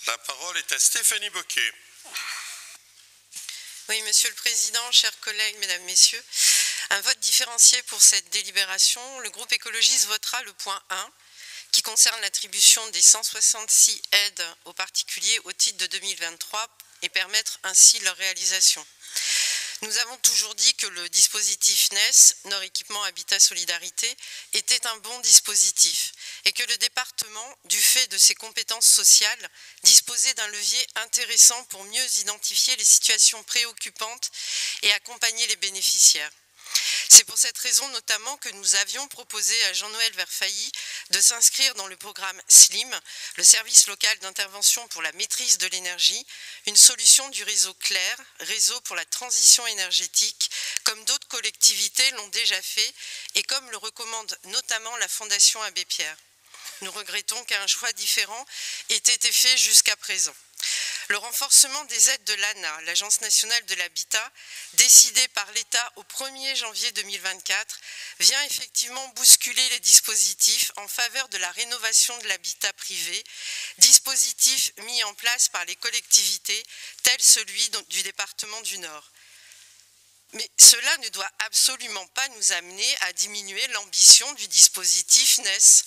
La parole est à Stéphanie Bocquet. Oui, Monsieur le Président, chers collègues, Mesdames, Messieurs, un vote différencié pour cette délibération. Le groupe écologiste votera le point 1 qui concerne l'attribution des 166 aides aux particuliers au titre de 2023 et permettre ainsi leur réalisation. Nous avons toujours dit que le dispositif NES, Nord Équipement Habitat Solidarité, était un bon dispositif et que le département, du fait de ses compétences sociales, disposait d'un levier intéressant pour mieux identifier les situations préoccupantes et accompagner les bénéficiaires. C'est pour cette raison notamment que nous avions proposé à Jean-Noël Verfailly de s'inscrire dans le programme SLIM, le service local d'intervention pour la maîtrise de l'énergie, une solution du réseau CLAIR, réseau pour la transition énergétique, comme d'autres collectivités l'ont déjà fait et comme le recommande notamment la Fondation Abbé Pierre. Nous regrettons qu'un choix différent ait été fait jusqu'à présent. Le renforcement des aides de l'ANA, l'Agence nationale de l'habitat, décidé par l'État au 1er janvier 2024, vient effectivement bousculer les dispositifs en faveur de la rénovation de l'habitat privé, dispositif mis en place par les collectivités, tel celui du département du Nord. Mais cela ne doit absolument pas nous amener à diminuer l'ambition du dispositif NES.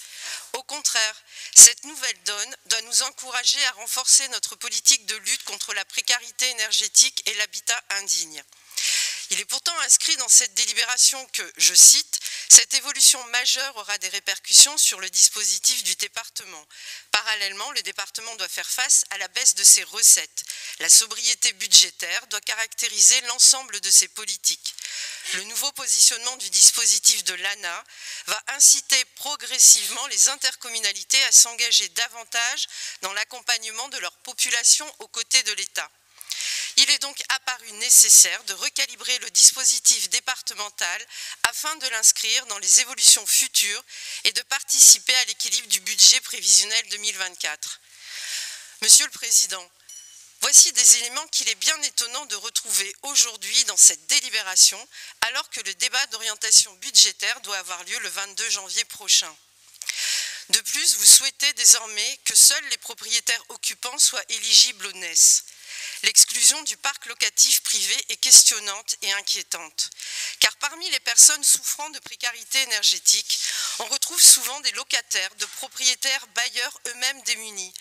Au contraire, cette nouvelle donne doit nous encourager à renforcer notre politique de lutte contre la précarité énergétique et l'habitat indigne. Il est pourtant inscrit dans cette délibération que, je cite, « Cette évolution majeure aura des répercussions sur le dispositif du département. Parallèlement, le département doit faire face à la baisse de ses recettes. La sobriété budgétaire doit caractériser l'ensemble de ses politiques. Le nouveau positionnement du dispositif de l'ANA va inciter progressivement les intercommunalités à s'engager davantage dans l'accompagnement de leur population aux côtés de l'État. Il est donc apparu nécessaire de recalibrer le dispositif départemental afin de l'inscrire dans les évolutions futures et de participer à l'équilibre du budget prévisionnel 2024. Monsieur le Président, voici des éléments qu'il est bien étonnant de retrouver aujourd'hui dans cette délibération, alors que le débat d'orientation budgétaire doit avoir lieu le 22 janvier prochain. De plus, vous souhaitez désormais que seuls les propriétaires occupants soient éligibles au NES. L'exclusion du parc locatif privé est questionnante et inquiétante, car parmi les personnes souffrant de précarité énergétique, on retrouve souvent des locataires, de propriétaires bailleurs eux-mêmes démunis.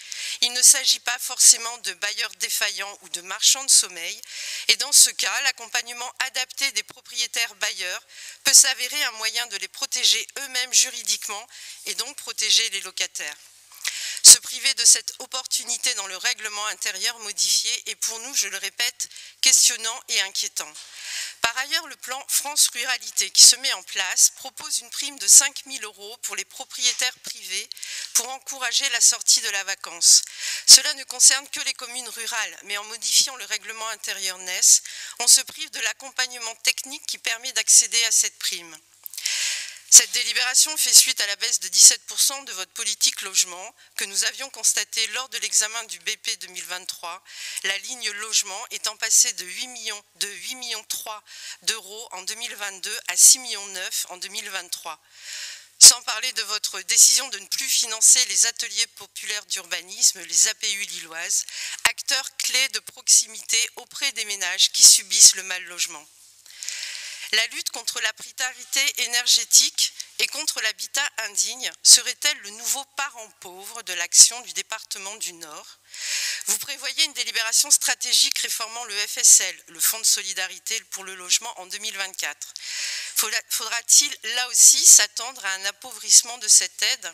Il ne s'agit pas forcément de bailleurs défaillants ou de marchands de sommeil, et dans ce cas, l'accompagnement adapté des propriétaires bailleurs peut s'avérer un moyen de les protéger eux-mêmes juridiquement et donc protéger les locataires. Se priver de cette opportunité dans le règlement intérieur modifié est pour nous, je le répète, questionnant et inquiétant. Par ailleurs, le plan France Ruralité qui se met en place propose une prime de 5 000 € pour les propriétaires privés pour encourager la sortie de la vacance. Cela ne concerne que les communes rurales, mais en modifiant le règlement intérieur NES, on se prive de l'accompagnement technique qui permet d'accéder à cette prime. Cette délibération fait suite à la baisse de 17% de votre politique logement que nous avions constatée lors de l'examen du BP 2023, la ligne logement étant passée de 8,3 millions d'euros en 2022 à 6,9 millions en 2023. Sans parler de votre décision de ne plus financer les ateliers populaires d'urbanisme, les APU lilloises, acteurs clés de proximité auprès des ménages qui subissent le mal logement. La lutte contre la précarité énergétique et contre l'habitat indigne serait-elle le nouveau parent pauvre de l'action du département du Nord? Vous prévoyez une délibération stratégique réformant le FSL, le Fonds de solidarité pour le logement, en 2024. Faudra-t-il là aussi s'attendre à un appauvrissement de cette aide?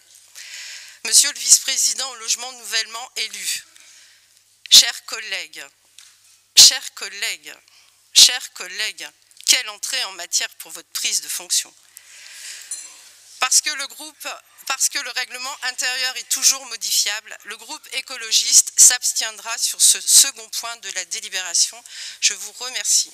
Monsieur le vice-président au logement nouvellement élu, chers collègues, quelle entrée en matière pour votre prise de fonction. Parce que le règlement intérieur est toujours modifiable, le groupe écologiste s'abstiendra sur ce second point de la délibération. Je vous remercie.